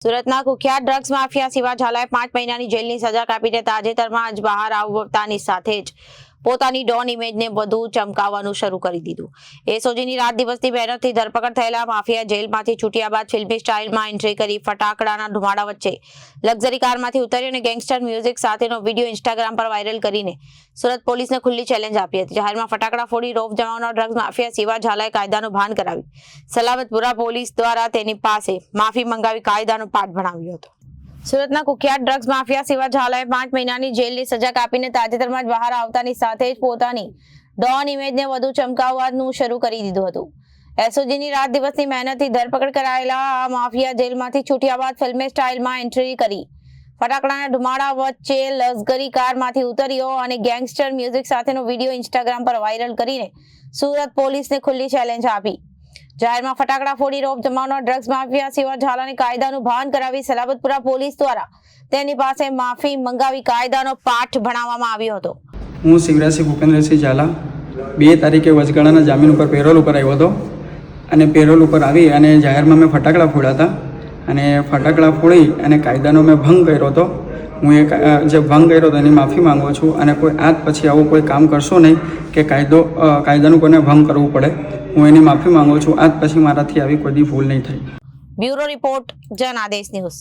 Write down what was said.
સુરતના કુખ્યાત drugs mafia Shiva ઝાલાએ 5 મહિનાની જેલની સજા કાપીને તાજેતરમાં જ બહાર આવતાની સાથે જ પોતાની ડોન ઇમેજને વધુ ચમકાવવાનું શરૂ કરી દીધું। એસઓજીની રાત દિવસની મહેનતથી ધરપકડ થયેલા માફિયા જેલમાંથી છૂટ્યા બાદ ફિલ્મી સ્ટાઇલમાં એન્ટ્રી કરી ફટાકડાના ધુમાડા વચ્ચે લક્ઝરી કારમાંથી ઉતરી અને ગેંગસ્ટર મ્યુઝિક સાથેનો વિડીયો ઇન્સ્ટાગ્રામ પર વાયરલ કરીને સુરત પોલીસને ખુલ્લી ચેલેન્જ આપી હતી। જાહેરમાં ફટાકડા ફોડી રોફ જમાવનાર ડ્રગ્સ માફિયા શિવા ઝાલાએ કાયદાનું ભાન કરાવી સલામતપુરા પોલીસ દ્વારા તેની પાસે માફી મંગાવી કાયદાનો પાઠ ભણાવ્યો હતો। સુરતના કુખ્યાત ડ્રગ્સ માફિયા શિવા ઝાલાએ 5 મહિનાની જેલની સજા કાપીને તાજેતરમાં જ બહાર આવતાની સાથે જ પોતાની ડોન ઇમેજને વધુ ચમકાવવાનું શરૂ કરી દીધું હતું। એસઓજીની રાત દિવસની મહેનતથી ધરપકડ કરાયેલા આ માફિયા જેલમાંથી છૂટ્યા બાદ ફિલ્મી સ્ટાઇલમાં એન્ટ્રી કરી ફટાકડાના ધુમાડા વચ્ચે લક્ઝરી કારમાંથી ઉતર્યો અને ગેંગસ્ટર મ્યુઝિક સાથેનો વિડીયો ઇન્સ્ટાગ્રામ પર વાયરલ કરીને સુરત પોલીસને ખુલ્લી ચેલેન્જ આપી। જાહેરમાં ફટાકડા ફોડી રોપ જમાવનાર ડ્રગ્સ માફિયા શિવા ઝાલાને કાયદાનું ભાન કરાવી સલામતપુરા પોલીસ દ્વારા તેની પાસે માફી મંગાવી કાયદાનો પાઠ ભણાવવામાં આવ્યો હતો। હું શિવરાજસિંહ ભૂપેન્દ્રસિંહ ઝાલા 2 તારીખે વચગાળાના જામીન ઉપર પેરોલ ઉપર આવ્યો હતો અને પેરોલ ઉપર આવી અને જાહેરમાં મેં ફટાકડા ફોડ્યા હતા અને ફટાકડા ફોડી અને કાયદાનો મેં ભંગ કર્યો હતો। હું જે ભંગ કર્યો હતો એની માફી માંગુ છું અને કોઈ આજ પછી આવું કોઈ કામ કરશો નહીં કે કાયદાનું કોઈને ભંગ કરવું પડે। હું એની માફી માંગુ છું। આજ પછી મારાથી આવી કોઈ ભૂલ નહીં થાય। Bureau report Janadesh news.